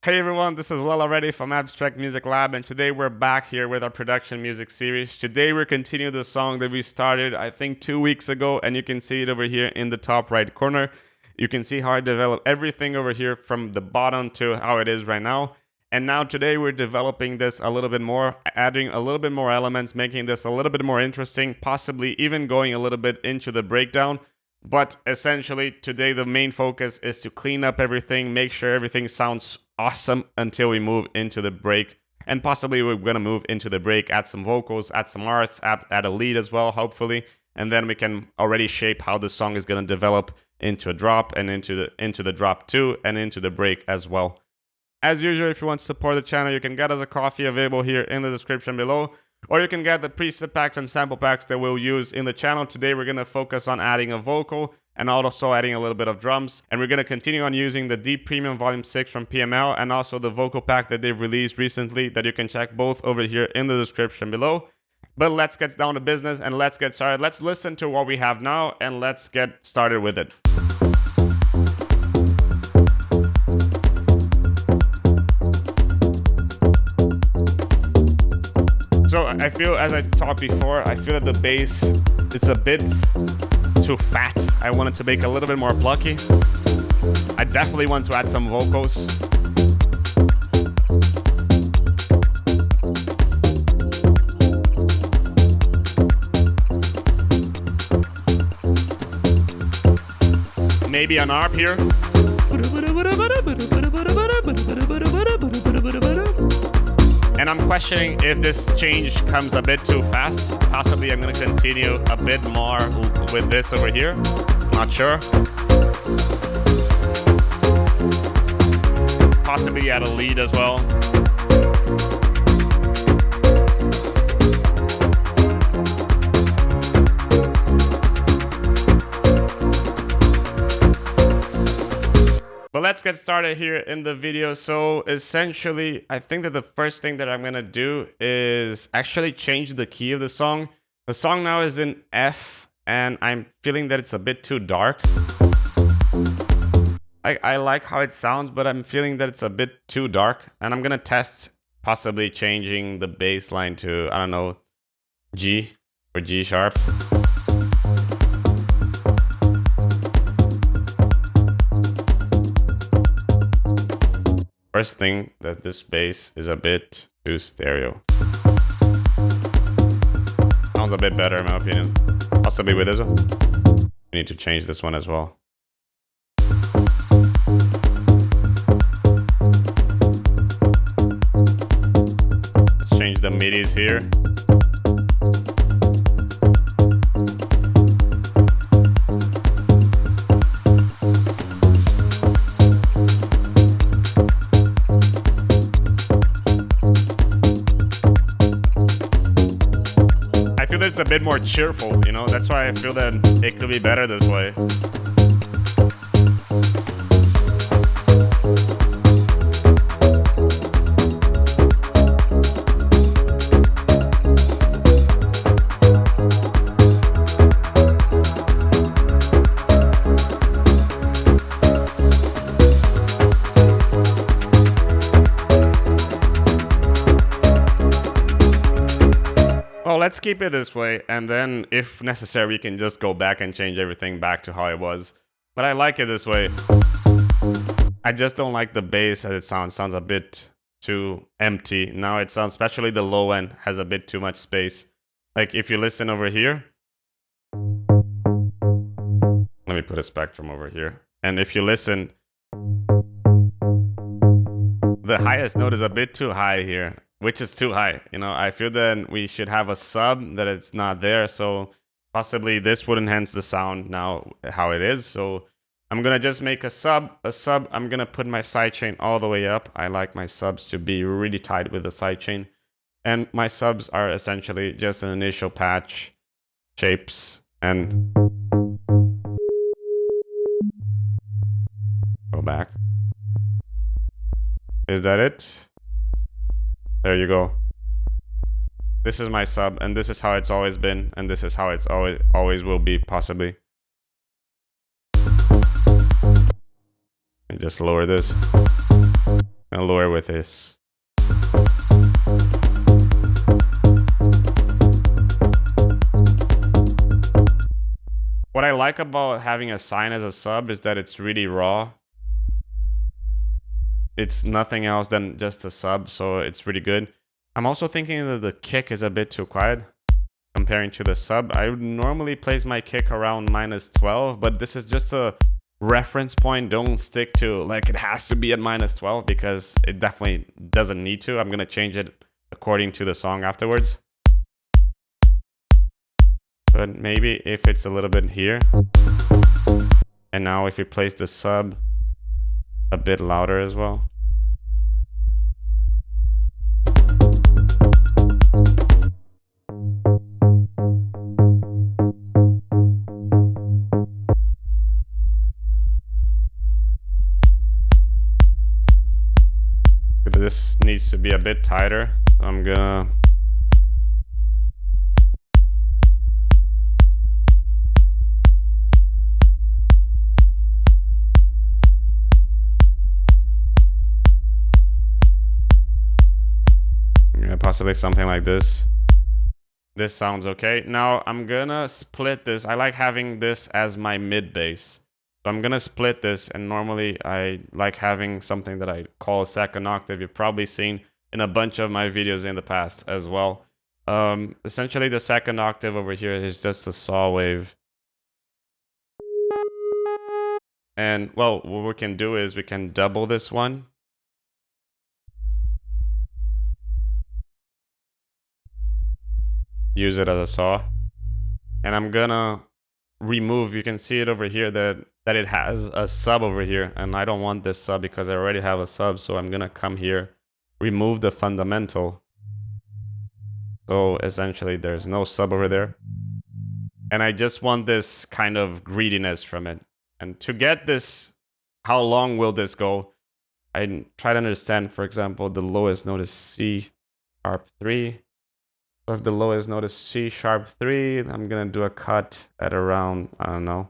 Hey everyone, this is Lel already from Abstrakt Music Lab, and today we're back here with our production music series. Today we're continuing the song that we started, I think 2 weeks ago, and you can see it over here in the top right corner. You can see how I developed everything over here from the bottom to how it is right now. And now today we're developing this a little bit more, adding a little bit more elements, making this a little bit more interesting, possibly even going a little bit into the breakdown. But essentially today the main focus is to clean up everything, make sure everything sounds awesome until we move into the break. And possibly we're going to move into the break, add some vocals, add some arts, add a lead as well, hopefully. And then we can already shape how the song is going to develop into a drop and into the drop 2 and into the break as well. As usual, if you want to support the channel, you can get us a coffee available here in the description below. Or you can get the preset packs and sample packs that we'll use in the channel. Today we're going to focus on adding a vocal and also adding a little bit of drums. And we're going to continue on using the Deep Premium Volume 6 from PML and also the vocal pack that they've released recently that you can check both over here in the description below. But let's get down to business and let's get started. Let's listen to what we have now and let's get started with it. So I feel, as I talked before, I feel that the bass, it's a bit too fat. I want it to make a little bit more plucky. I definitely want to add some vocals. Maybe an ARP here. And I'm questioning if this change comes a bit too fast. Possibly I'm going to continue a bit more with this over here. Not sure. Possibly add a lead as well. But let's get started here in the video. So essentially, I think that the first thing that I'm gonna do is actually change the key of the song. The song now is in F, and I'm feeling that it's a bit too dark. I like how it sounds, but I'm feeling that it's a bit too dark. And I'm gonna test possibly changing the bass line to, I don't know, G or G sharp. First thing, that this bass is a bit too stereo. Sounds a bit better in my opinion. Possibly with this one. We need to change this one as well. Let's change the midis here. It's a bit more cheerful, you know, that's why I feel that it could be better this way. Well, let's keep it this way, and then if necessary we can just go back and change everything back to how it was. But I like it this way. I just don't like the bass as it sounds. It sounds a bit too empty. Now it sounds, especially the low end, has a bit too much space. Like if you listen over here. Let me put a spectrum over here. And if you listen, the highest note is a bit too high here. Which is too high, you know. I feel that we should have a sub that it's not there, so possibly this would enhance the sound now how it is. So I'm gonna just make a sub. I'm gonna put my sidechain all the way up. I like my subs to be really tight with the sidechain, and my subs are essentially just an initial patch, shapes, and go back. Is that it? There you go. This is my sub, and this is how it's always been, and this is how it's always will be, possibly. And just lower this. I'm gonna lower with this. What I like about having a sine as a sub is that it's really raw. It's nothing else than just a sub, so it's really good. I'm also thinking that the kick is a bit too quiet comparing to the sub. I would normally place my kick around -12, but this is just a reference point. Don't stick to like it has to be at -12 because it definitely doesn't need to. I'm gonna change it according to the song afterwards. But maybe if it's a little bit here, and now if you place the sub a bit louder as well. This needs to be a bit tighter. So I'm gonna possibly something like this. This sounds okay. Now I'm gonna split this. I like having this as my mid bass. So I'm gonna split this, and normally I like having something that I call a second octave. You've probably seen in a bunch of my videos in the past as well. Essentially the second octave over here is just a saw wave. And well, what we can do is we can double this one. Use it as a saw. And I'm gonna remove, you can see it over here that it has a sub over here, and I don't want this sub because I already have a sub, so I'm gonna come here, remove the fundamental. So essentially there's no sub over there. And I just want this kind of greediness from it. And to get this, how long will this go? I try to understand, for example, the lowest note is C sharp 3. So if the lowest note is C sharp 3, I'm gonna do a cut at around, I don't know,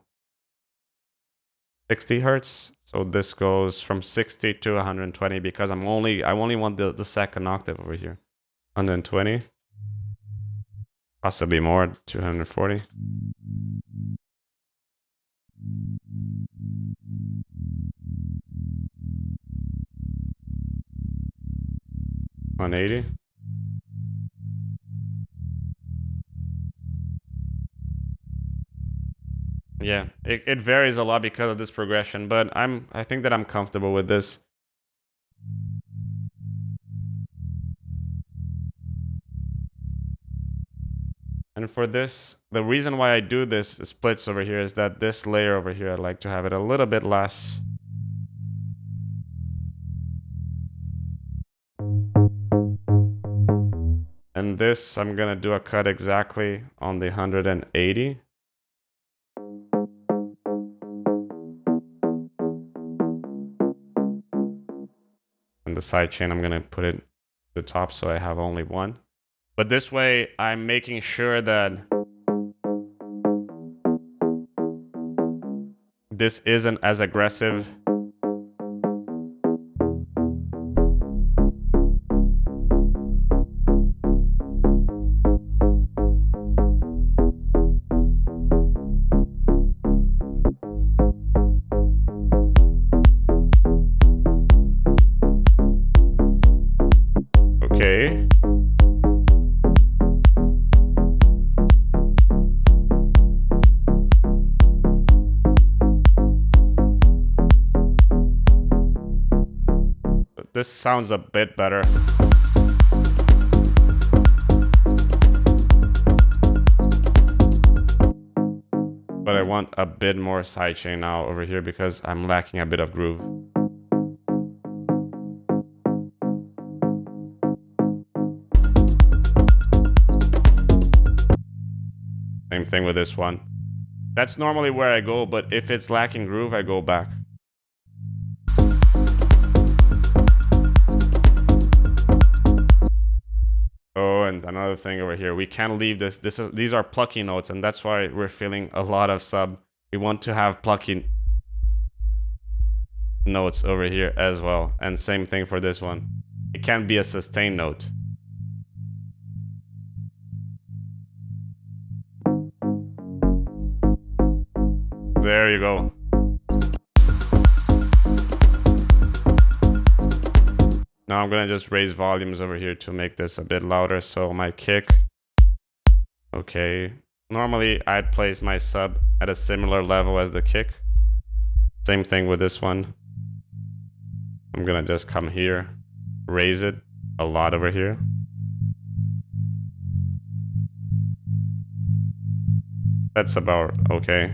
60 hertz. So this goes from 60 to 120 because I only want the second octave over here. 120. Possibly more, 240. $180. Yeah, it varies a lot because of this progression, but I think that I'm comfortable with this. And for this, the reason why I do this splits over here is that this layer over here, I like to have it a little bit less. And this, I'm gonna do a cut exactly on the 180. And the sidechain, I'm gonna put it to the top so I have only one. But this way, I'm making sure that this isn't as aggressive. Okay. This sounds a bit better. But I want a bit more sidechain now over here because I'm lacking a bit of groove. Same thing with this one. That's normally where I go, but if it's lacking groove, I go back. Oh, and another thing over here, we can't leave this. These are plucky notes, and that's why we're feeling a lot of sub. We want to have plucky. notes over here as well. And same thing for this one. It can't be a sustained note. There you go. Now I'm gonna just raise volumes over here to make this a bit louder. So my kick, okay. Normally I'd place my sub at a similar level as the kick. Same thing with this one. I'm gonna just come here, raise it a lot over here. That's about okay.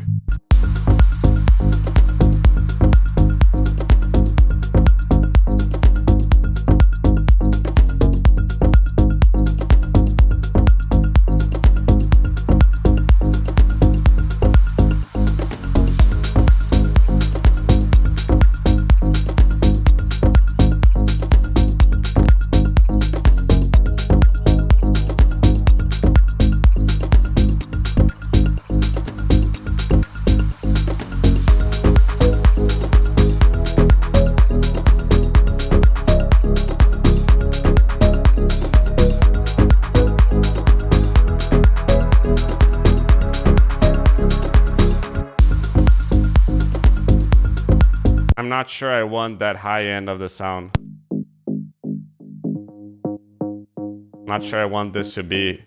I'm not sure I want that high end of the sound. Not sure I want this to be.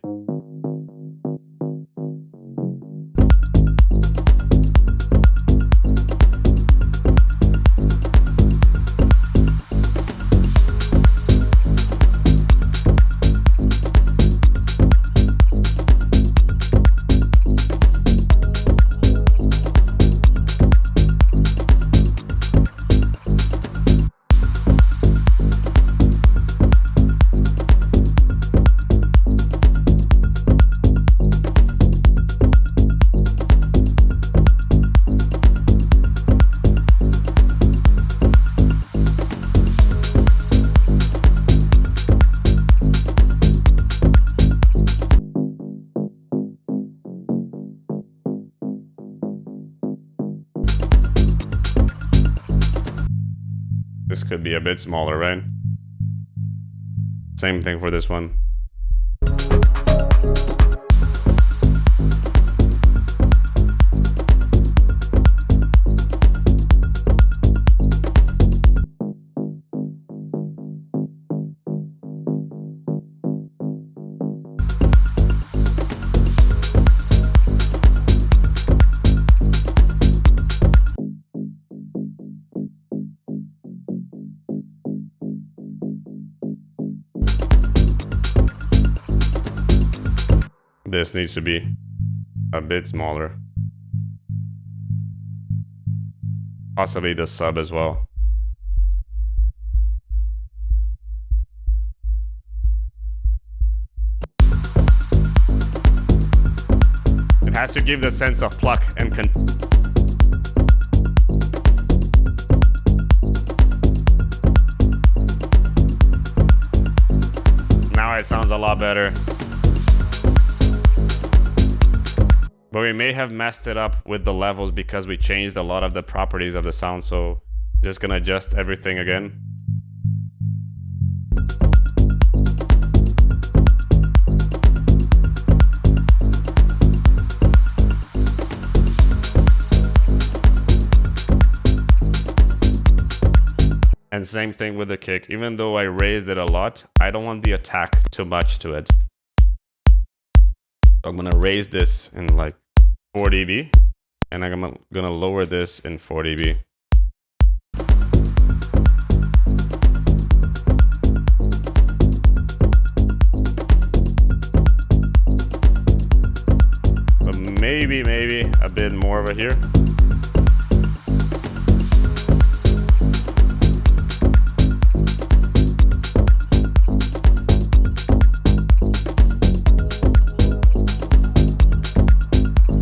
This could be a bit smaller, right? Same thing for this one. This needs to be a bit smaller. Possibly the sub as well. It has to give the sense of pluck and now it sounds a lot better. But we may have messed it up with the levels because we changed a lot of the properties of the sound, so just gonna adjust everything again. And same thing with the kick. Even though I raised it a lot, I don't want the attack too much to it. I'm gonna raise this in like 4 dB, and I'm gonna lower this in 4 dB. But maybe a bit more over here.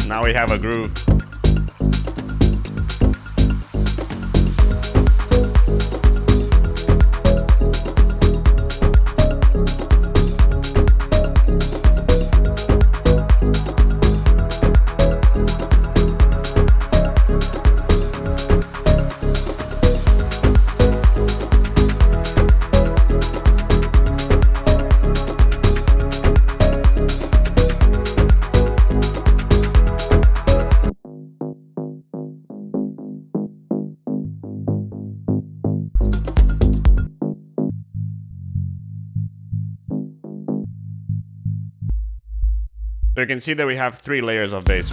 Now we have a groove. So you can see that we have 3 layers of bass.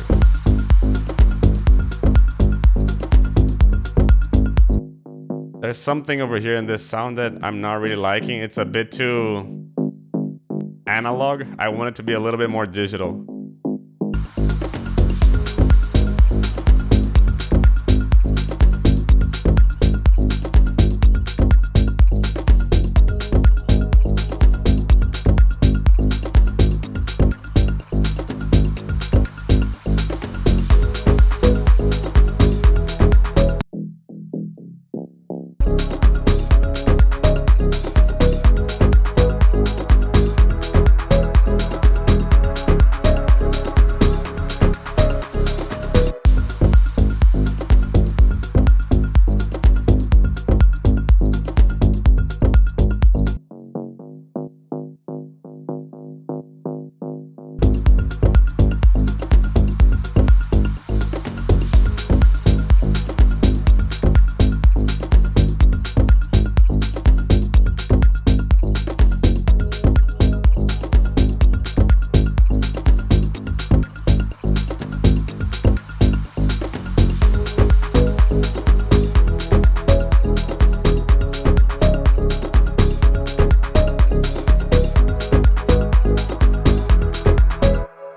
There's something over here in this sound that I'm not really liking. It's a bit too analog. I want it to be a little bit more digital.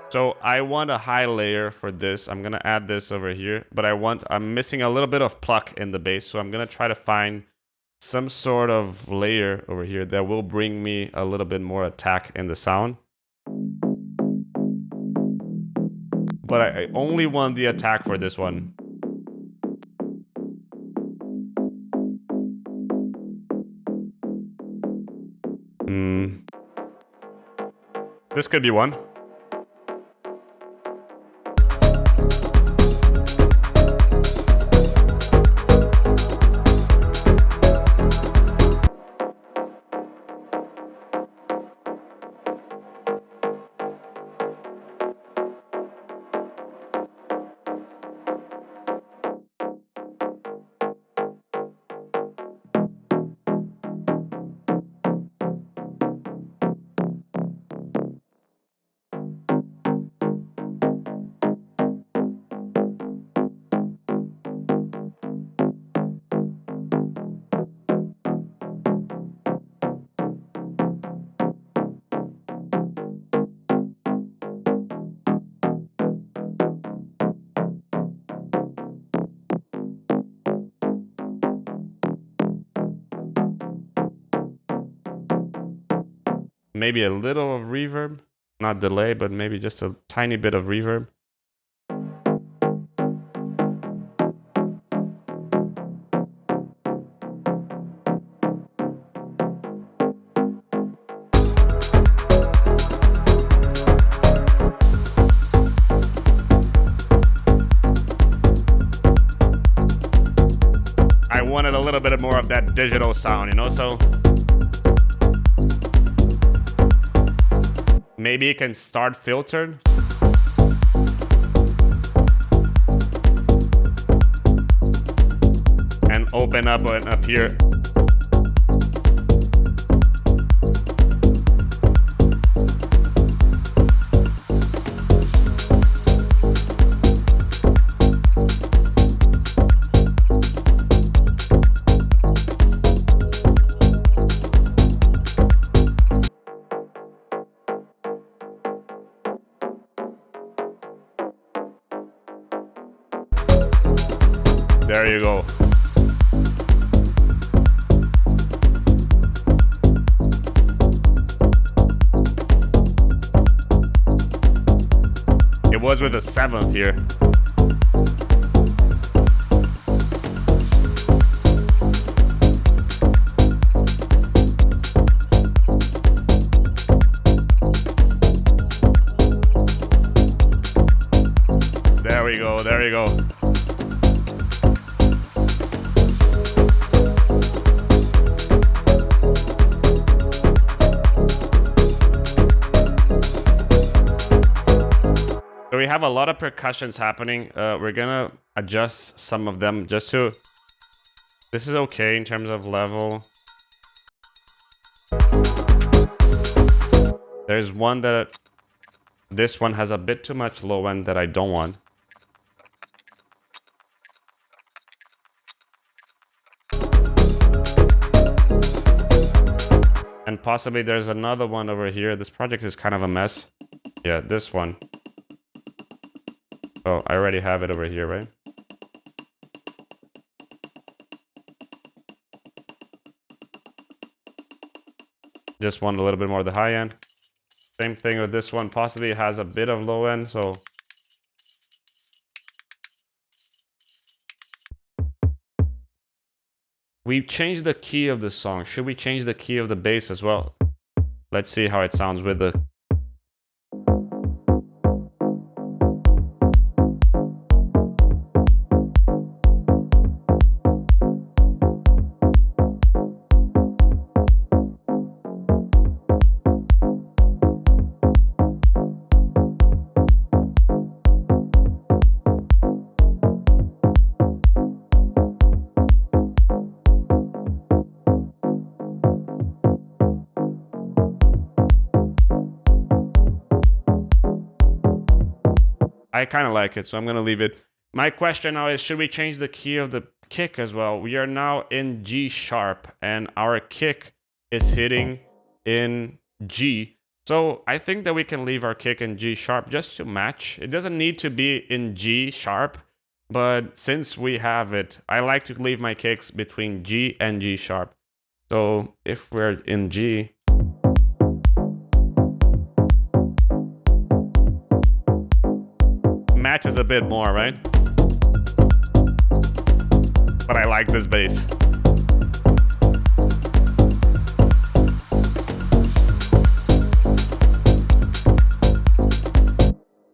So I want a high layer for this. I'm gonna add this over here, but I'm missing a little bit of pluck in the bass, so I'm gonna try to find some sort of layer over here that will bring me a little bit more attack in the sound. But I only want the attack for this one. This could be one. Maybe a little of reverb, not delay, but maybe just a tiny bit of reverb. I wanted a little bit more of that digital sound, you know, so maybe it can start filtered. And open up and appear. There you go. It was with a 7th here. There we go, there you go. So we have a lot of percussions happening. We're gonna adjust some of them just to... This is okay in terms of level. There's one that This one has a bit too much low end that I don't want. And possibly there's another one over here. This project is kind of a mess. Yeah, this one. Oh, I already have it over here, right? Just want a little bit more of the high end. Same thing with this one. Possibly it has a bit of low end, so... We changed the key of the song. Should we change the key of the bass as well? Let's see how it sounds with the... I kind of like it, so I'm going to leave it. My question now is, should we change the key of the kick as well? We are now in G sharp, and our kick is hitting in G. So I think that we can leave our kick in G sharp just to match. It doesn't need to be in G sharp, but since we have it, I like to leave my kicks between G and G sharp. So if we're in G... matches a bit more, right? But I like this bass.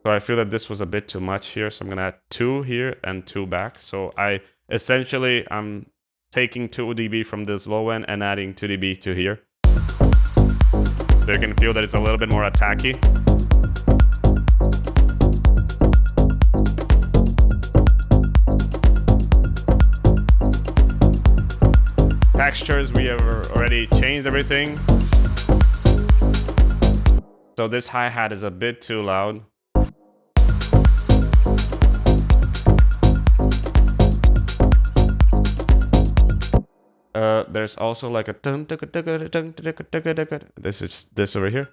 So I feel that this was a bit too much here, so I'm gonna add 2 here and 2 back. So I'm taking 2 dB from this low end and adding 2 dB to here. So you can feel that it's a little bit more attacky. Textures, we have already changed everything. So this hi-hat is a bit too loud. There's also like a this is this over here.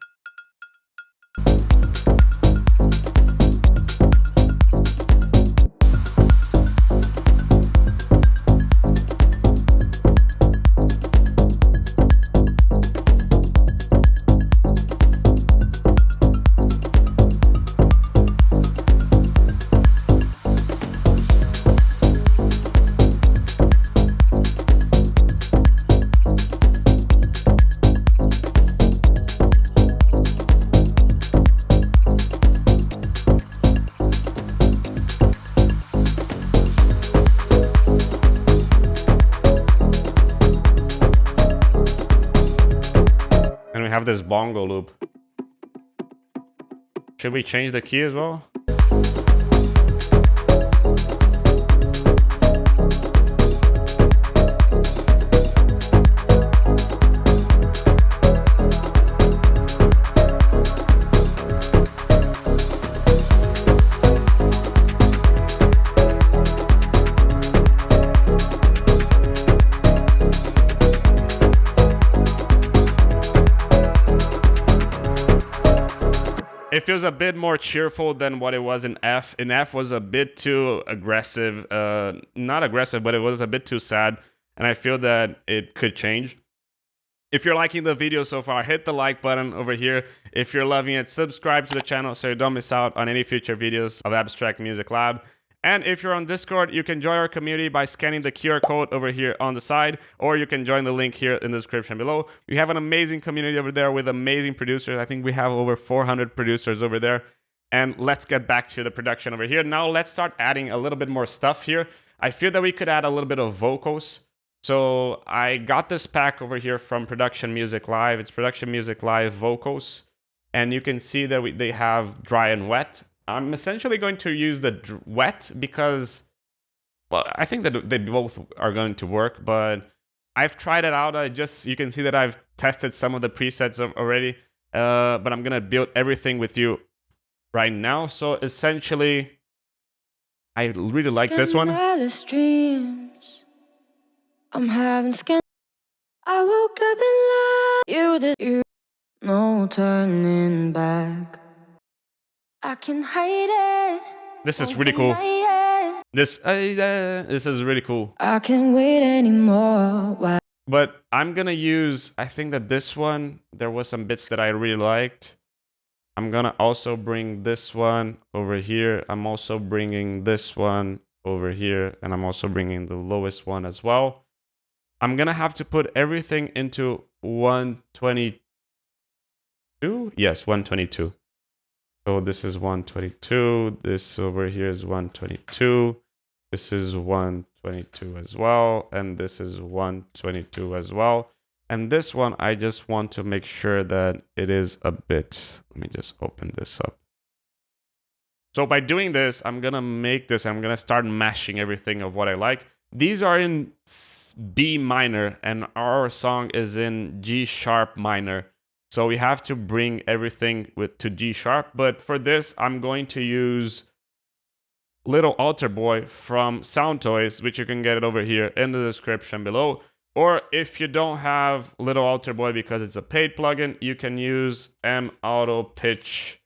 Have this bongo loop. Should we change the key as well? It feels a bit more cheerful than what it was in F. In F was a bit too aggressive. Not aggressive, but it was a bit too sad. And I feel that it could change. If you're liking the video so far, hit the like button over here. If you're loving it, subscribe to the channel so you don't miss out on any future videos of Abstrakt Music Lab. And if you're on Discord, you can join our community by scanning the QR code over here on the side, or you can join the link here in the description below. We have an amazing community over there with amazing producers. I think we have over 400 producers over there. And let's get back to the production over here. Now let's start adding a little bit more stuff here. I feel that we could add a little bit of vocals. So I got this pack over here from Production Music Live. It's Production Music Live Vocals. And you can see that they have dry and wet. I'm essentially going to use the wet because, well, I think that they both are going to work, but I've tried it out. You can see that I've tested some of the presets already, but I'm going to build everything with you right now. So essentially, I really like this one. I'm having skin. I woke up in love. You no turning back. I can hide it. This is really cool. This is really cool. I can't wait anymore. Why? But I'm gonna use, I think that this one, there was some bits that I really liked. I'm gonna also bring this one over here. I'm also bringing this one over here. And I'm also bringing the lowest one as well. I'm gonna have to put everything into 122. Yes, 122. So this is 122. This over here is 122. This is 122 as well. And this is 122 as well. And this one, I just want to make sure that it is a bit. Let me just open this up. So by doing this, I'm going to make this. I'm going to start mashing everything of what I like. These are in B minor and our song is in G sharp minor. So we have to bring everything to G sharp. But for this, I'm going to use Little Altar Boy from Sound Toys, which you can get it over here in the description below. Or if you don't have Little Altar Boy because it's a paid plugin, you can use M Auto Pitch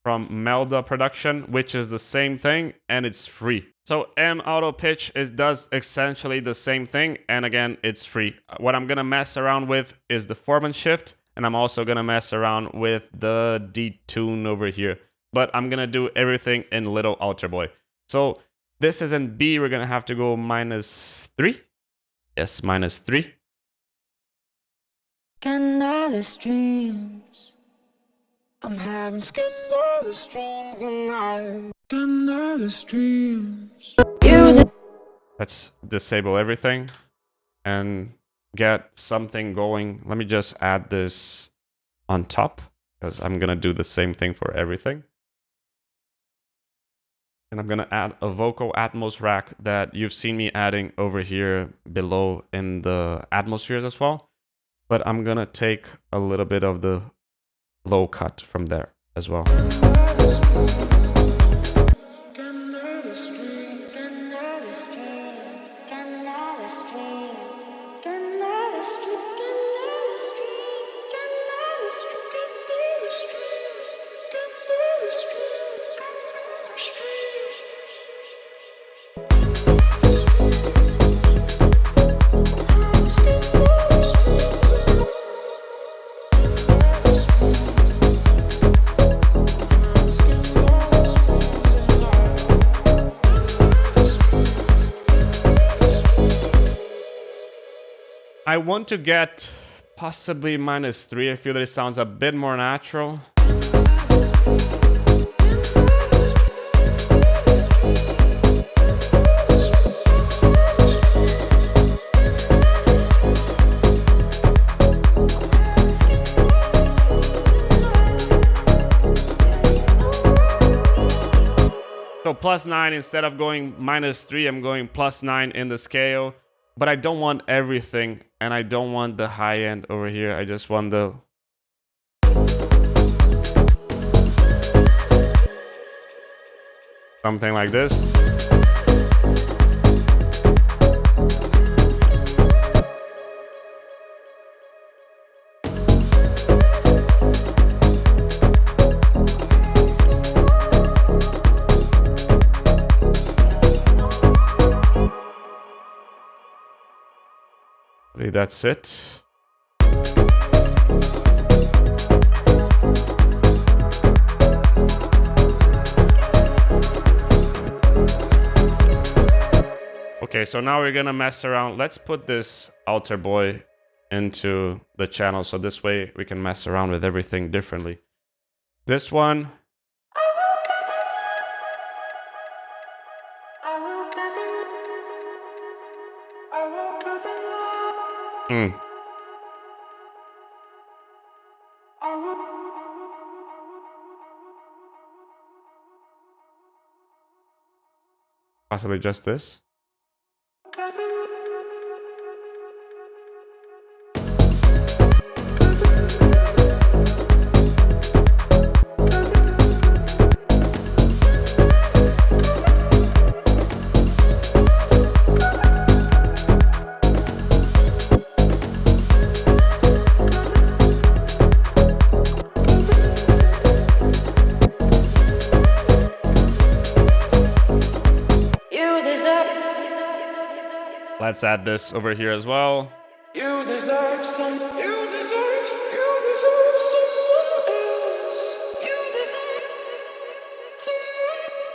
from Melda Production, which is the same thing and it's free. So M Auto Pitch does essentially the same thing, and again, it's free. What I'm gonna mess around with is the form and shift, and I'm also gonna mess around with the detune over here. But I'm gonna do everything in Little Altar Boy. So this is in B, we're gonna have to go -3. Yes, -3. Scandalous dreams. I'm having scandalous dreams and scandalous dreams. Let's disable everything and get something going. Let me just add this on top because I'm gonna do the same thing for everything. And I'm gonna add a vocal Atmos rack that you've seen me adding over here below in the atmospheres as well. But I'm gonna take a little bit of the low cut from there as well. I want to get possibly -3. I feel that it sounds a bit more natural. So +9, instead of going -3, I'm going +9 in the scale. But I don't want everything, and I don't want the high end over here. I just want the... something like this. That's it. Okay, so now we're gonna mess around. Let's put this Altar Boy into the channel so this way we can mess around with everything differently. This one. Possibly just this. Let's add this over here as well. You deserve some. You deserve. You deserve someone else. You deserve someone else.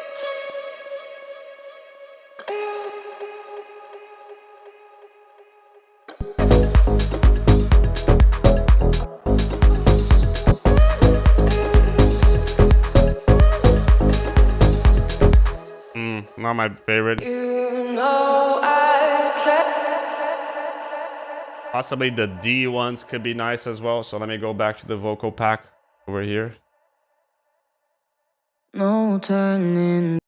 Not my favorite. You know I can't. Possibly the D ones could be nice as well. So let me go back to the vocal pack over here. No turning.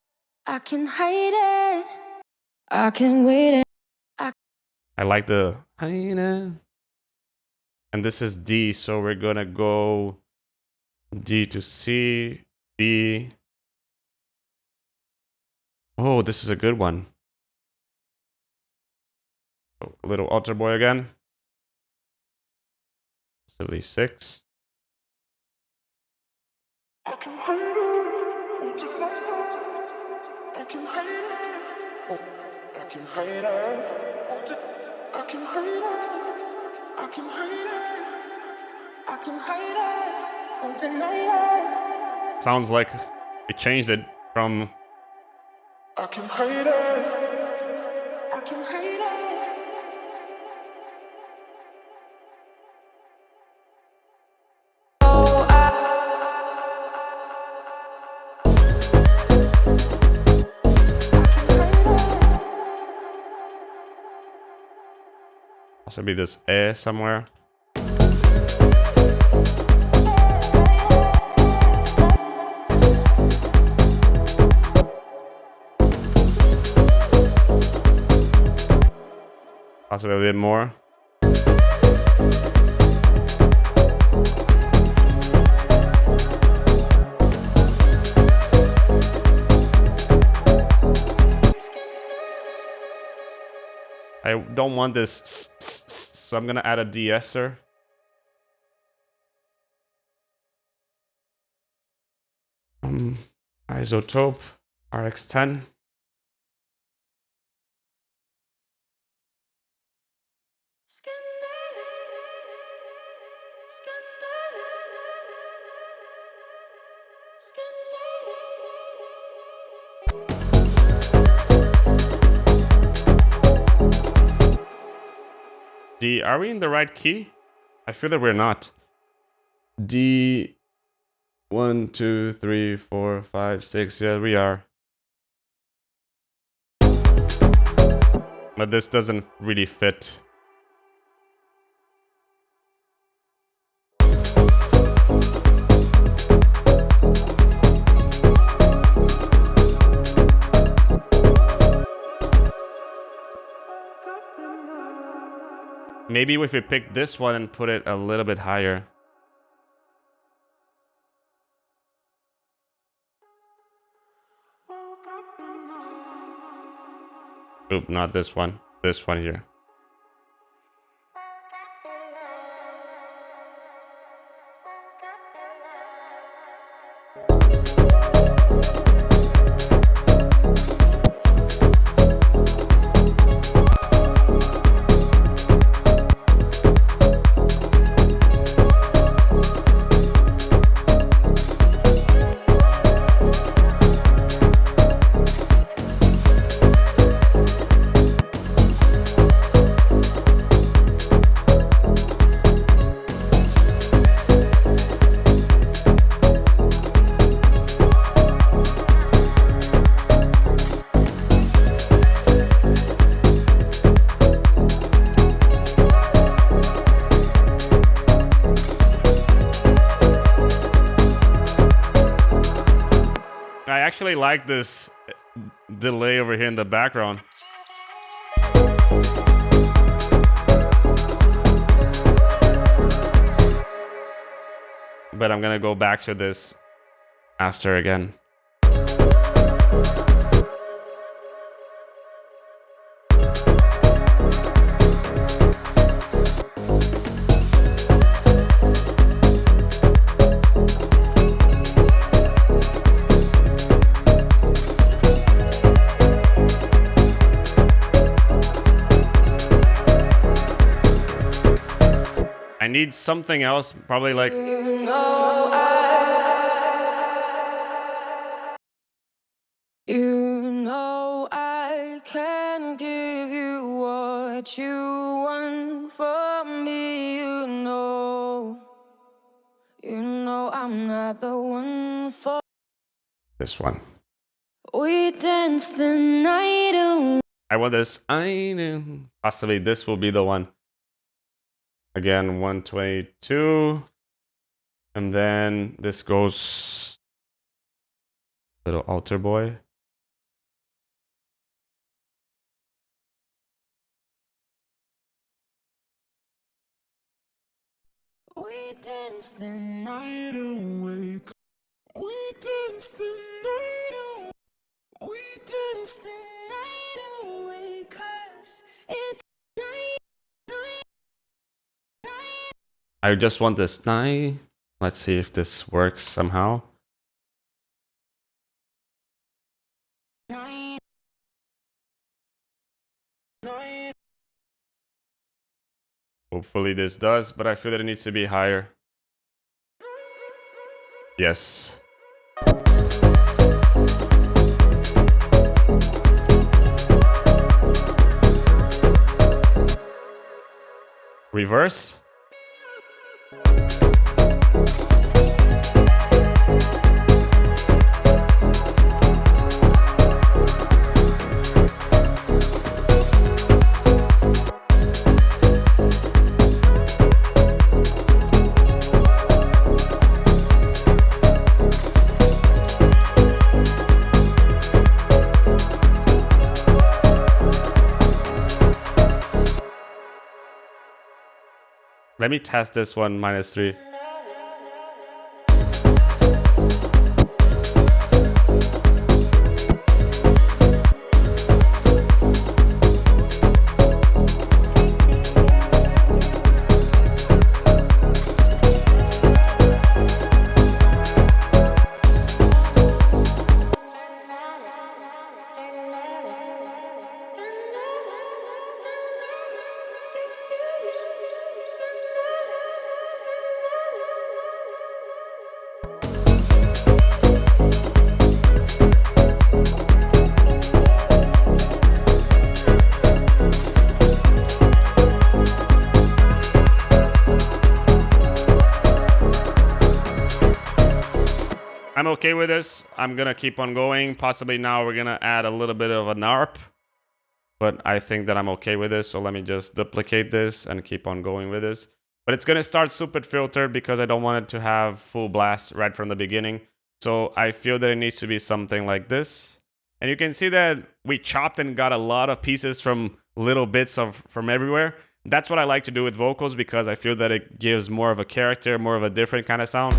I can hide it. I can wait it. I like the and this is D, so we're gonna go D to C, B. Oh, this is a good one. Oh, a little altar boy again. Possibly 6. I can hide it. I can hide it. I can hide it. I can hide it. I can hide it. I can hide it. Won't deny it. Sounds like we changed it from. I can hide it. I can hide it. Also be this A somewhere. Possibly a bit more. I don't want this, so I'm gonna add a de-esser. Isotope RX10. D, are we in the right key? I feel that we're not. D, 1, 2, 3, 4, 5, 6. Yeah, we are. But this doesn't really fit. Maybe if we pick this one and put it a little bit higher. Oop, not this one. This one here. I actually like this delay over here in the background. But I'm gonna go back to this after again. need something else, probably like... You know I can give you what you want from me. You know I'm not the one for this one. we dance the night away. I want this. I know. Possibly this will be the one. Again, 122. And then this goes... Little altar boy. We dance the night away. We dance the night away. We dance the night away. 'Cause it's night. I just want this night. Let's see if this works somehow. Night. Hopefully this does, but I feel that it needs to be higher. Yes. Reverse. Let me test this one, -3. I'm okay with this. I'm gonna keep on going. Possibly now we're gonna add a little bit of an ARP, but I think that I'm okay with this. So let me just duplicate this and keep on going with this. But it's gonna start super filtered because I don't want it to have full blast right from the beginning. So I feel that it needs to be something like this. And you can see that we chopped and got a lot of pieces from little bits from everywhere. That's what I like to do with vocals because I feel that it gives more of a character, more of a different kind of sound.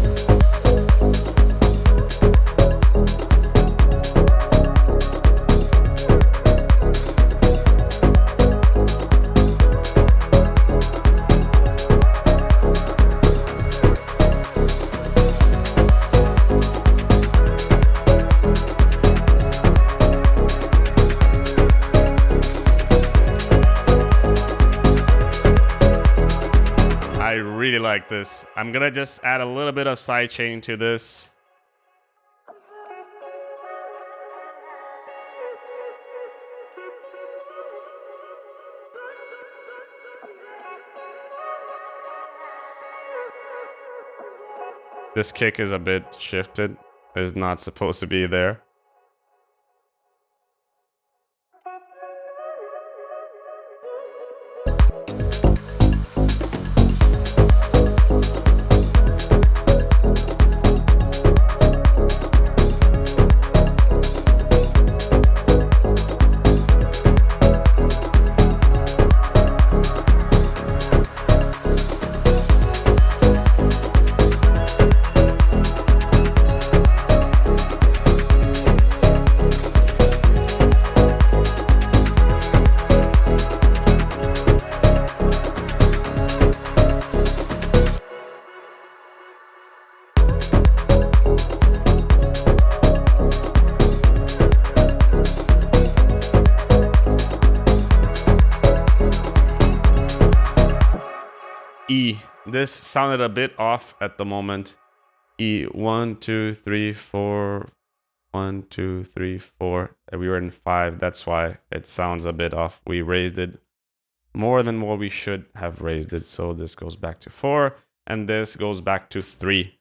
I really like this. I'm gonna just add a little bit of sidechain to this. This kick is a bit shifted. It's not supposed to be there. this sounded a bit off at the moment. E 1 2 3 4 1 2 3 4, and we were in 5. That's why it sounds a bit off. We raised it more than what we should have raised it. So this goes back to 4 and this goes back to 3.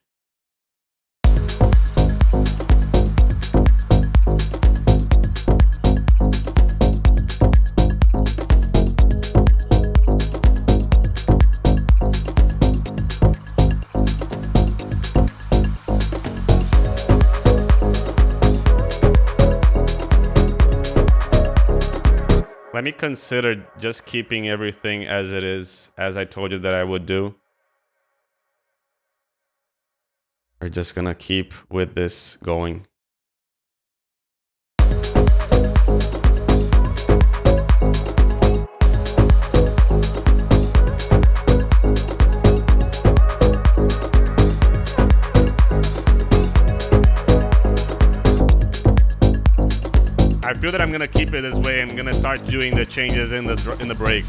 Let me consider just keeping everything as it is, as I told you that I would do. We're just gonna keep with this going. I feel that I'm gonna keep it this way. I'm gonna start doing the changes in the break.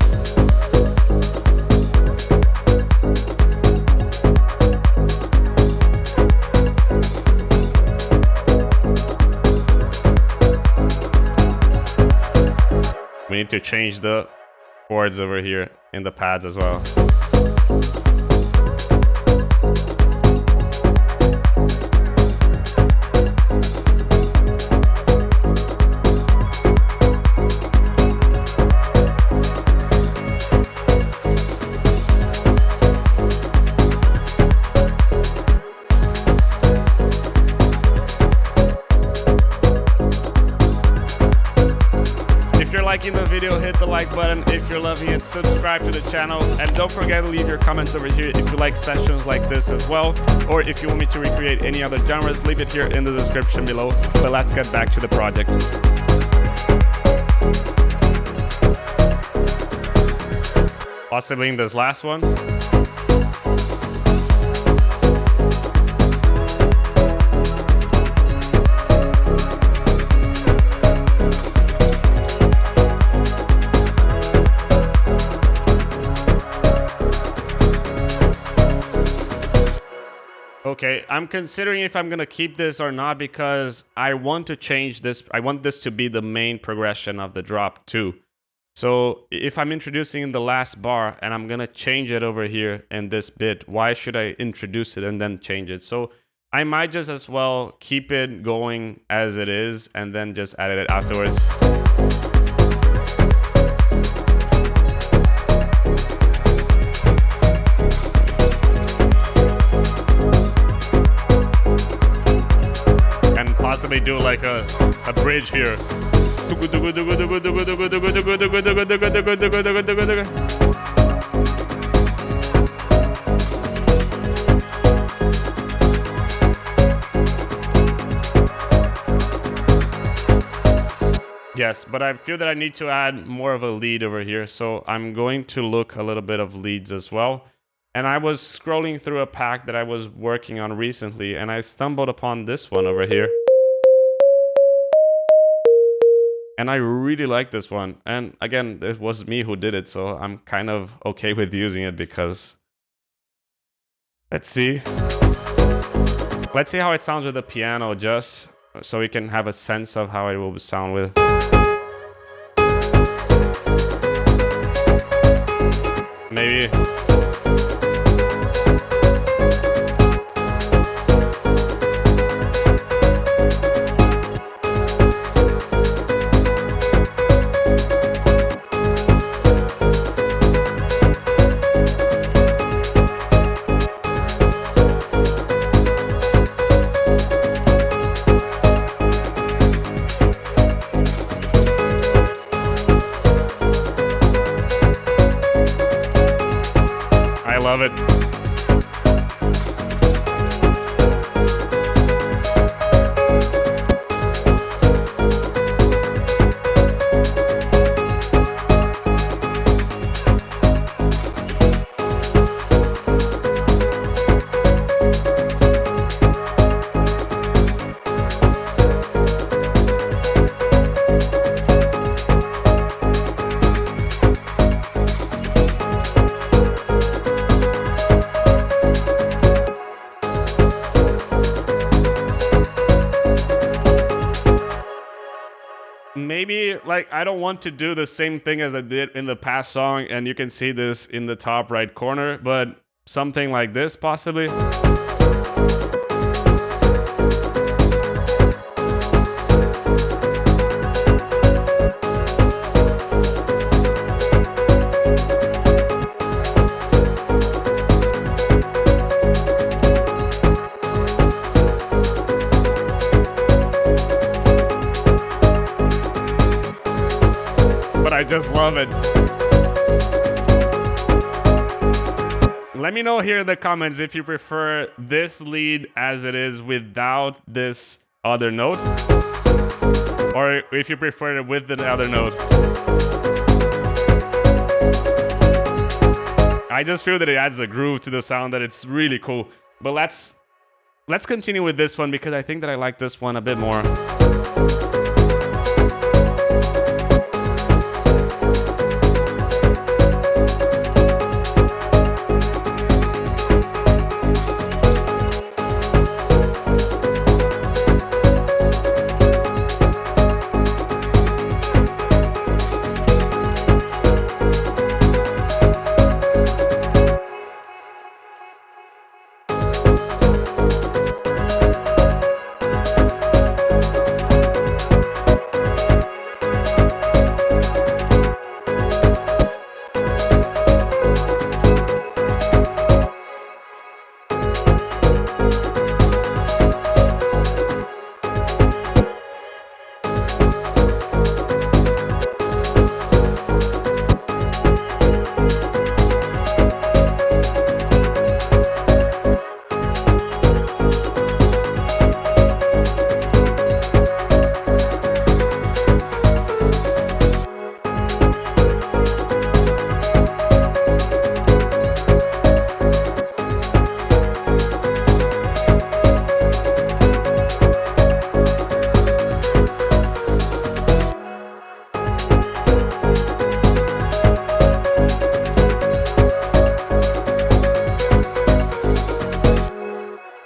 We need to change the chords over here in the pads as well. Liking the video, hit the like button. If you're loving it, subscribe to the channel, and don't forget to leave your comments over here if you like sessions like this as well, or if you want me to recreate any other genres, leave it here in the description below. But let's get back to the project. Possibly in this last one. Okay, I'm considering if I'm gonna keep this or not, because I want to change this. I want this to be the main progression of the drop too. So if I'm introducing in the last bar and I'm gonna change it over here in this bit, why should I introduce it and then change it? So I might just as well keep it going as it is and then just edit it afterwards. Possibly do like a bridge here. Yes, but I feel that I need to add more of a lead over here, so I'm going to look a little bit of leads as well. And I was scrolling through a pack that I was working on recently, and I stumbled upon this one over here. And I really like this one. And again, it was me who did it, so I'm kind of okay with using it because... Let's see. Let's see how it sounds with the piano, just so we can have a sense of how it will sound with. Maybe... Maybe, like, I don't want to do the same thing as I did in the past song, and you can see this in the top right corner, but something like this, possibly. I just love it. Let me know here in the comments if you prefer this lead as it is without this other note, or if you prefer it with the other note. I just feel that it adds a groove to the sound that it's really cool. But let's continue with this one because I think that I like this one a bit more.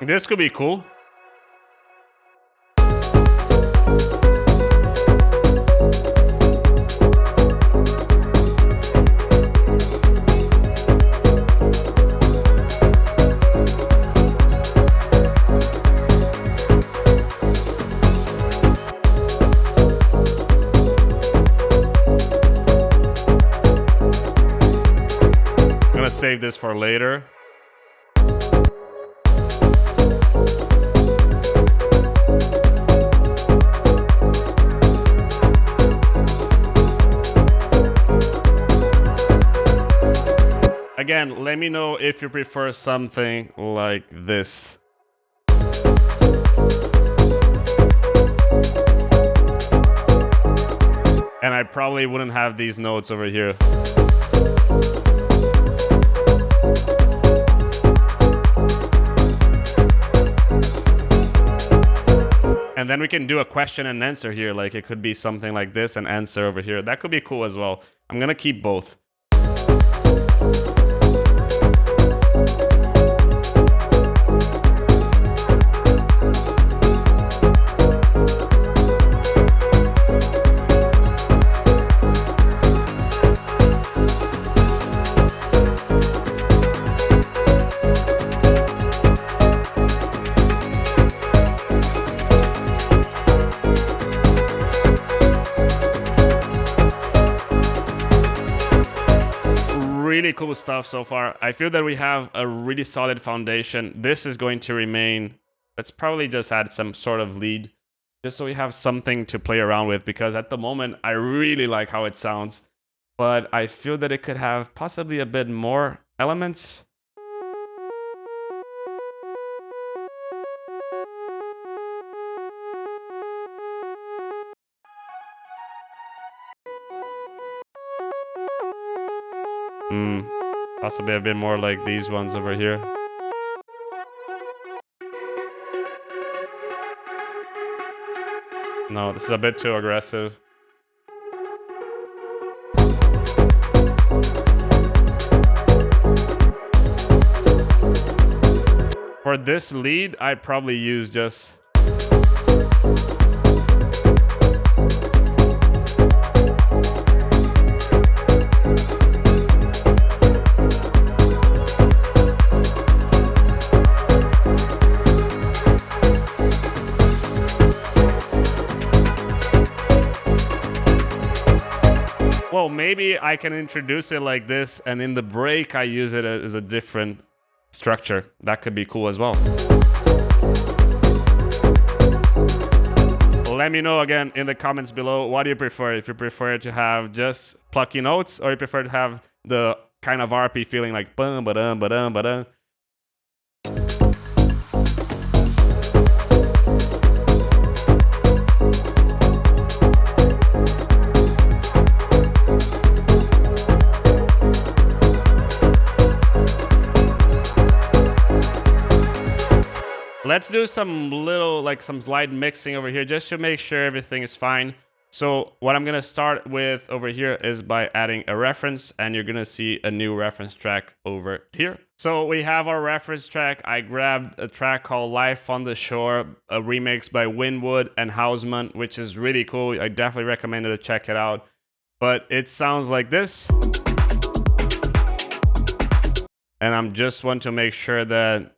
This could be cool. I'm gonna save this for later. Again, let me know if you prefer something like this. And I probably wouldn't have these notes over here. And then we can do a question and answer here. Like it could be something like this and answer over here. That could be cool as well. I'm gonna keep both. Really cool stuff so far. I feel that we have a really solid foundation. This is going to remain. Let's probably just add some sort of lead just so we have something to play around with, because at the moment I really like how it sounds, but I feel that it could have possibly a bit more elements. Possibly a bit more like these ones over here. No, this is a bit too aggressive. For this lead, I'd probably use just maybe I can introduce it like this, and in the break I use it as a different structure. That could be cool as well. Let me know again in the comments below, what do you prefer? If you prefer to have just plucky notes, or you prefer to have the kind of RP feeling like bum ba-dum ba-dum ba-dum. Let's do some little, like some slight mixing over here just to make sure everything is fine. So what I'm gonna start with over here is by adding a reference, and you're gonna see a new reference track over here. So we have our reference track. I grabbed a track called Life on the Shore, a remix by Winwood and Hausman, which is really cool. I definitely recommend you to check it out. But it sounds like this. And I'm just want to make sure that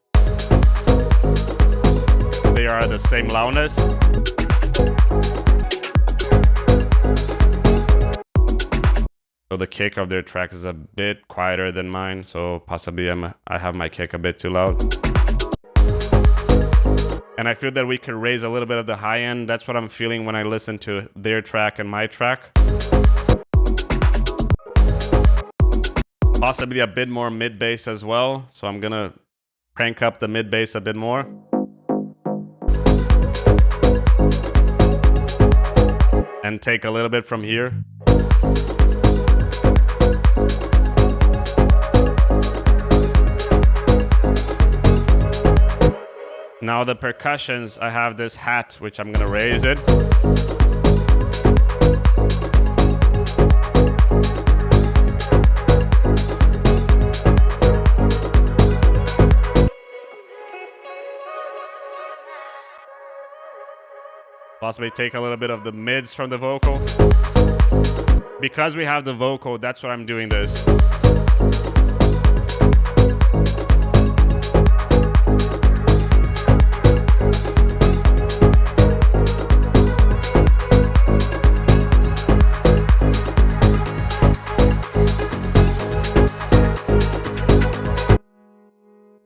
they are the same loudness. So the kick of their tracks is a bit quieter than mine, so possibly I have my kick a bit too loud. And I feel that we could raise a little bit of the high end. That's what I'm feeling when I listen to their track and my track. Possibly a bit more mid bass as well, so I'm gonna crank up the mid bass a bit more. And take a little bit from here. Now the percussions, I have this hat, which I'm gonna raise it. Possibly take a little bit of the mids from the vocal. Because we have the vocal, that's why I'm doing this.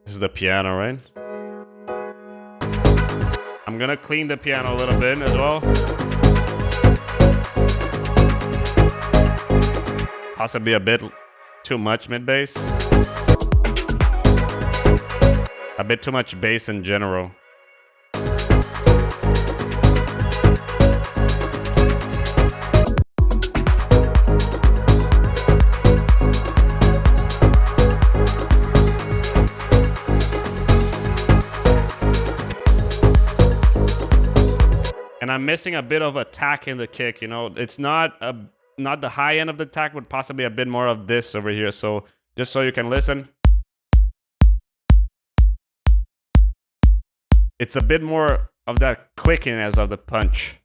This is the piano, right? I'm gonna clean the piano a little bit as well. Possibly a bit too much mid bass. A bit too much bass in general. And I'm missing a bit of attack in the kick, you know. It's not the high end of the attack, but possibly a bit more of this over here. So just so you can listen. It's a bit more of that clickiness of the punch.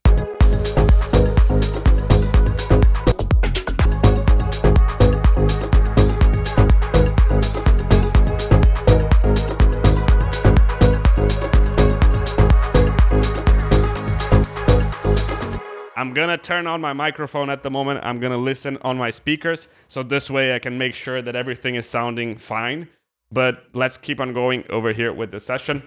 I'm gonna turn on my microphone at the moment. I'm gonna listen on my speakers, so this way I can make sure that everything is sounding fine. But let's keep on going over here with the session.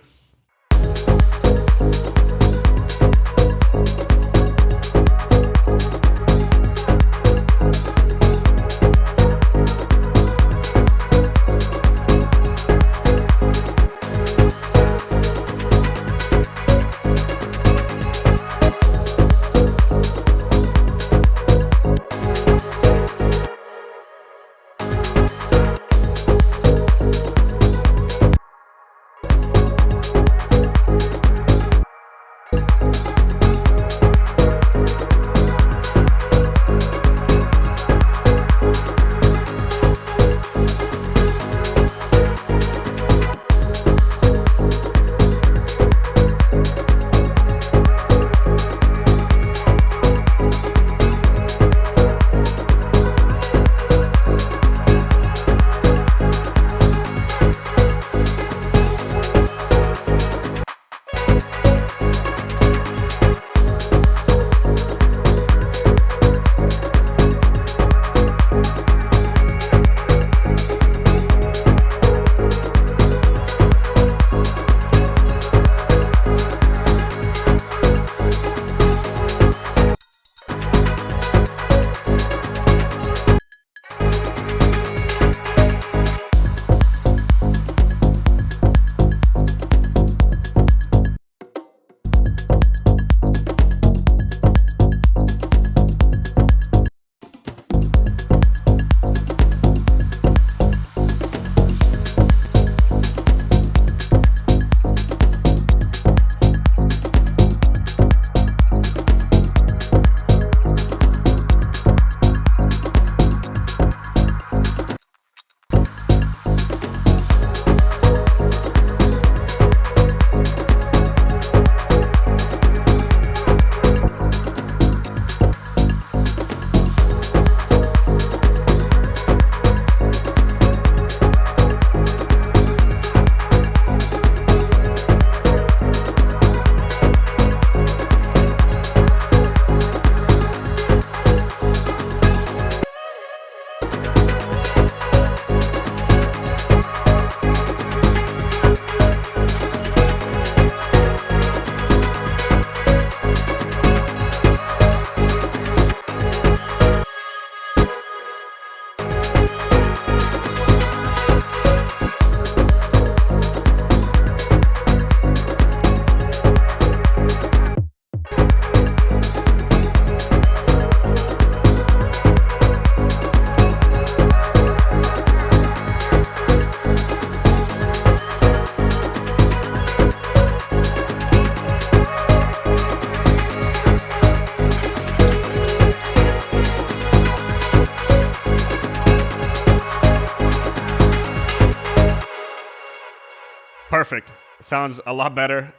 Perfect. Sounds a lot better.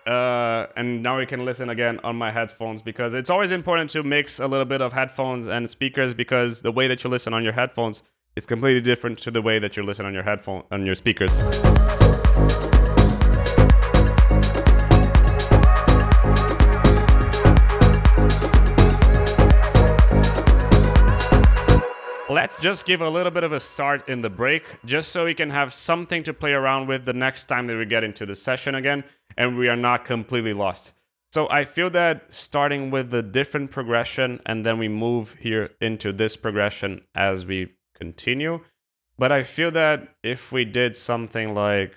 And now we can listen again on my headphones, because it's always important to mix a little bit of headphones and speakers, because the way that you listen on your headphones is completely different to the way that you listen on your on your speakers. Let's just give a little bit of a start in the break, just so we can have something to play around with the next time that we get into the session again, and we are not completely lost. So I feel that starting with the different progression, and then we move here into this progression as we continue. But I feel that if we did something like...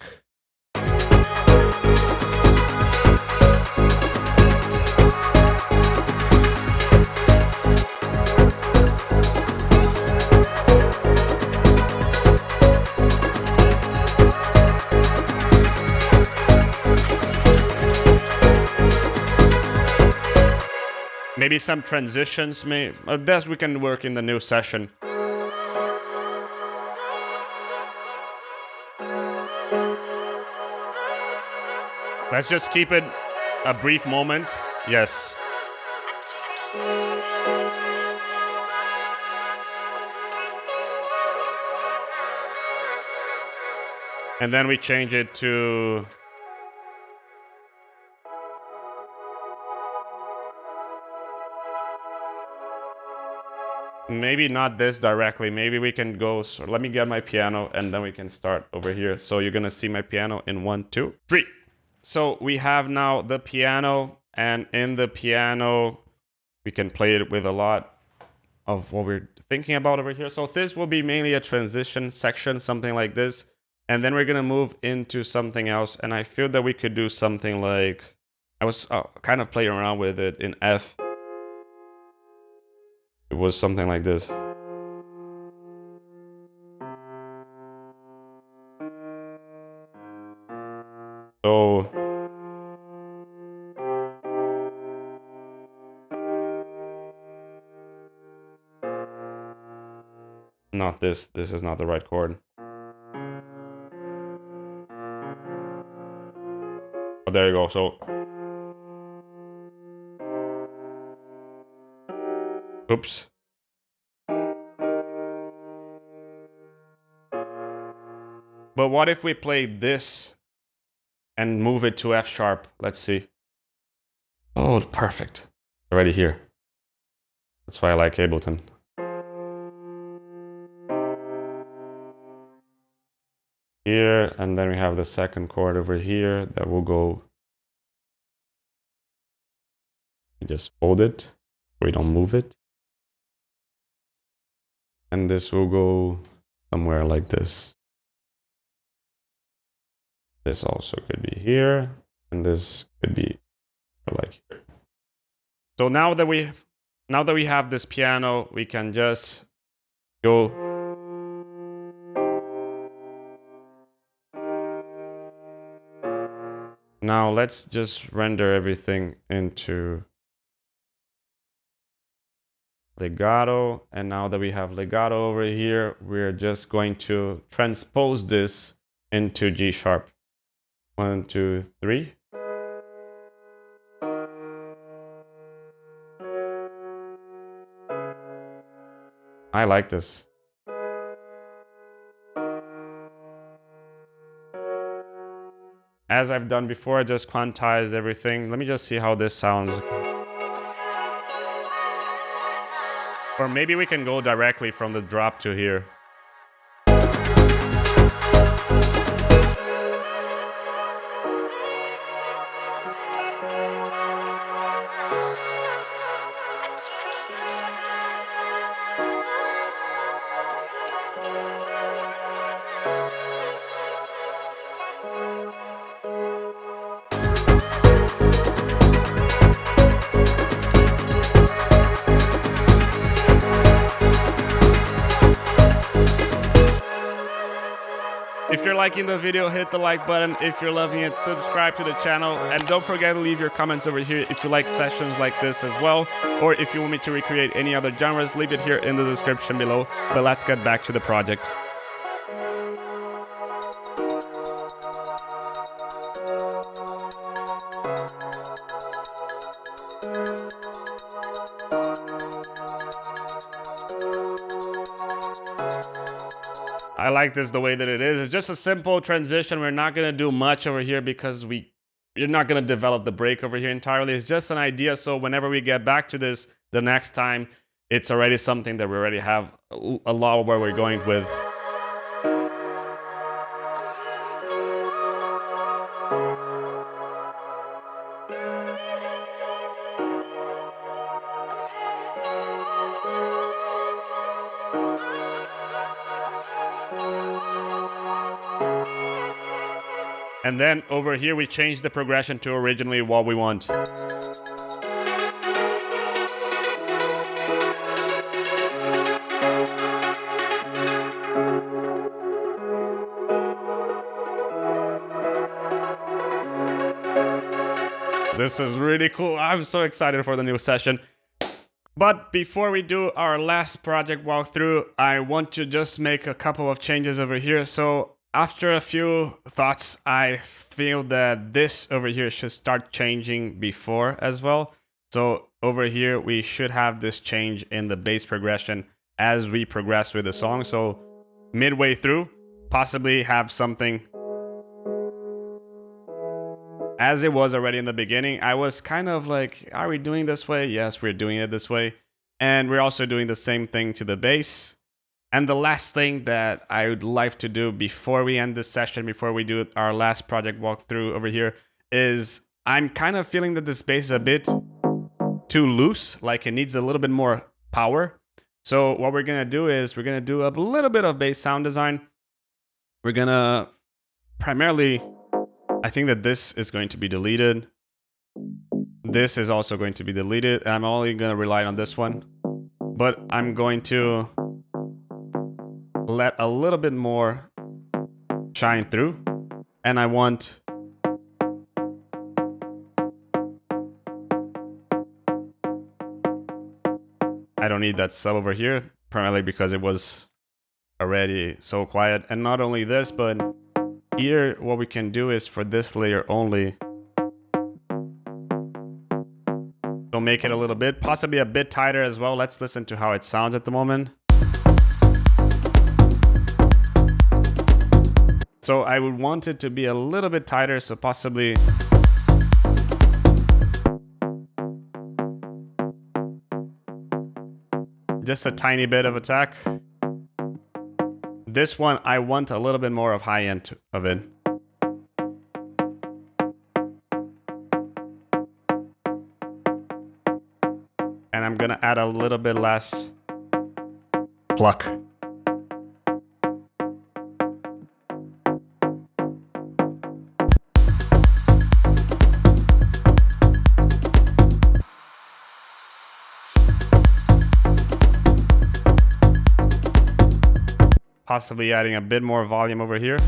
maybe some transitions, that we can work in the new session. Let's just keep it a brief moment. Yes. And then we change it to... maybe not this directly. Maybe we can go... so let me get my piano, and then we can start over here. So you're gonna see my piano in 1, 2, 3. So we have now the piano, and in the piano we can play it with a lot of what we're thinking about over here. So this will be mainly a transition section, something like this, and then we're gonna move into something else. And I feel that we could do something like... I was kind of playing around with it in F. It was something like this. So not this. This is not the right chord. Oh, there you go. So oops. But what if we play this and move it to F sharp? Let's see. Oh, perfect. Already here. That's why I like Ableton. Here, and then we have the second chord over here that will go... we just fold it. We don't move it. And this will go somewhere like this. This also could be here, and this could be like here. So now that we have this piano, we can just go. Now let's just render everything into legato, and now that we have legato over here, we're just going to transpose this into G sharp. 1, 2, 3. I like this. As I've done before, I just quantized everything. Let me just see how this sounds. Or maybe we can go directly from the drop to here. If you're liking the video, hit the like button. If you're loving it, subscribe to the channel. And don't forget to leave your comments over here if you like sessions like this as well. Or if you want me to recreate any other genres, leave it here in the description below. But let's get back to the project. I like this the way that it is. It's just a simple transition. We're not going to do much over here because you're not going to develop the break over here entirely. It's just an idea. So whenever we get back to this the next time, it's already something that we already have a lot of where we're going with. And then over here, we change the progression to originally what we want. This is really cool. I'm so excited for the new session. But before we do our last project walkthrough, I want to just make a couple of changes over here. So after a few thoughts, I feel that this over here should start changing before as well. So over here, we should have this change in the bass progression as we progress with the song. So midway through, possibly have something as it was already in the beginning. I was kind of like, are we doing this way? Yes, we're doing it this way. And we're also doing the same thing to the bass. And the last thing that I would like to do before we end this session, before we do our last project walkthrough over here, is I'm kind of feeling that this bass is a bit too loose, like it needs a little bit more power. So what we're going to do is we're going to do a little bit of bass sound design. We're going to primarily, I think that this is going to be deleted. This is also going to be deleted. And I'm only going to rely on this one. But I'm going to let a little bit more shine through. And I want I don't need that sub over here, primarily because it was already so quiet. And not only this, but here what we can do is for this layer only, so make it a little bit, possibly a bit tighter as well. Let's listen to how it sounds at the moment. So I would want it to be a little bit tighter, so possibly just a tiny bit of attack. This one, I want a little bit more of high end of it. And I'm gonna add a little bit less pluck. Possibly adding a bit more volume over here.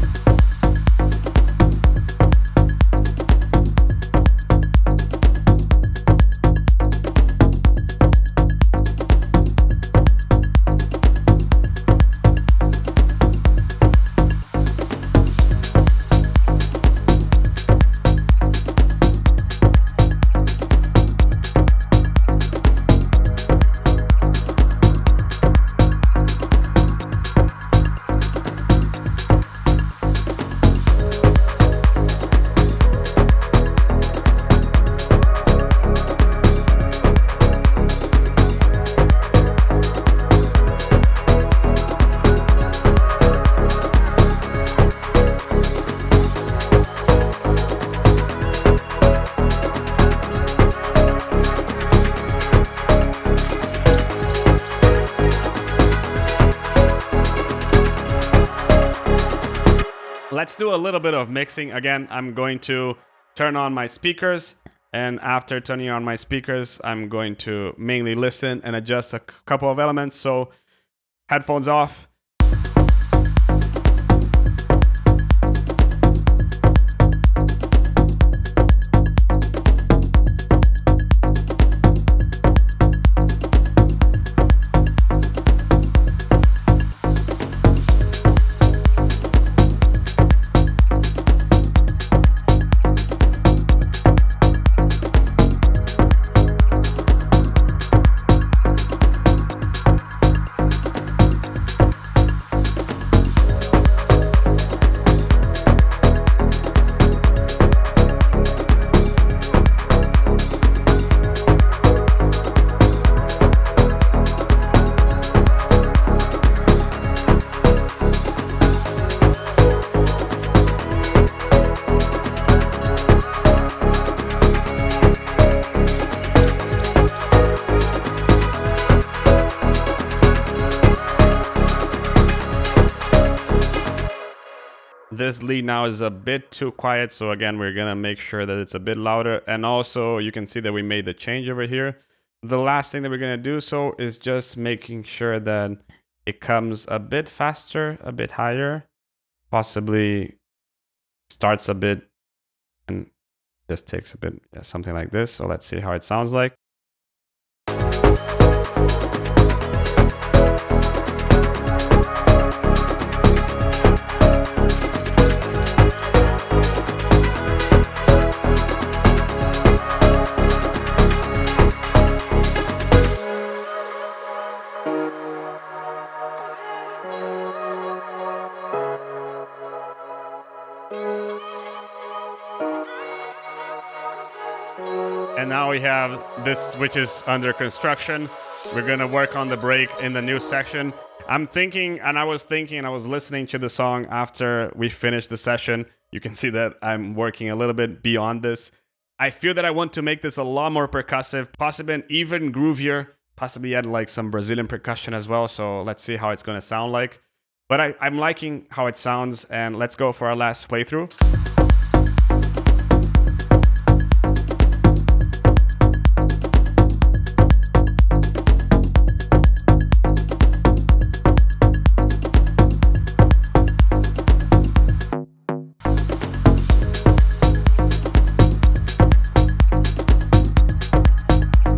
Let's do a little bit of mixing. Again, I'm going to turn on my speakers, and after turning on my speakers, I'm going to mainly listen and adjust a couple of elements. So headphones off. this lead now is a bit too quiet. So again, we're gonna make sure that it's a bit louder. And also you can see that we made the change over here. The last thing that we're gonna do so is just making sure that it comes a bit faster, a bit higher, possibly starts a bit and just takes a bit, something like this. So let's see how it sounds like. And now we have this, which is under construction. We're gonna work on the break in the new section. I was listening to the song after we finished the session. You can see that I'm working a little bit beyond this. I feel that I want to make this a lot more percussive, possibly even groovier, possibly add like some Brazilian percussion as well. So let's see how it's gonna sound like. But I'm liking how it sounds, and let's go for our last playthrough.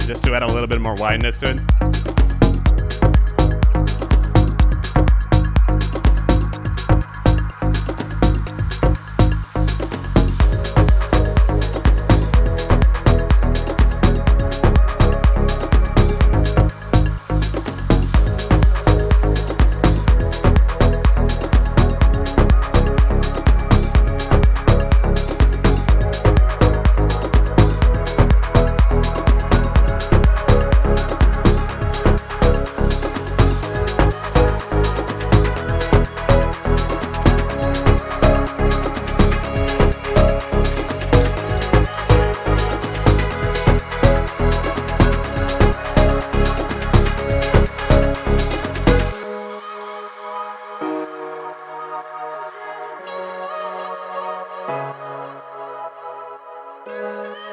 Just to add a little bit more wideness to it.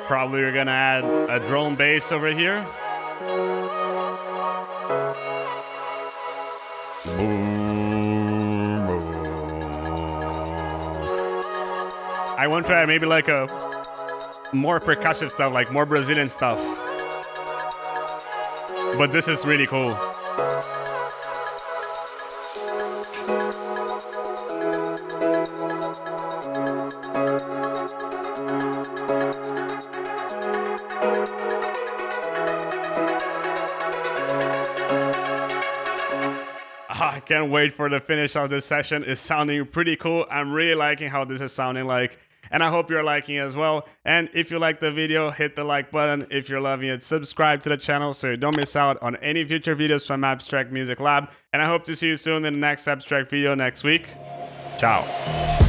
Probably we're gonna add a drone bass over here. I want to add maybe like a more percussive stuff, like more Brazilian stuff. But this is really cool. I can't wait for the finish of this session. It's sounding pretty cool. I'm really liking how this is sounding like, and I hope you're liking it as well. And if you like the video, hit the like button. If you're loving it, subscribe to the channel so you don't miss out on any future videos from Abstrakt Music Lab. And I hope to see you soon in the next Abstrakt video next week. Ciao.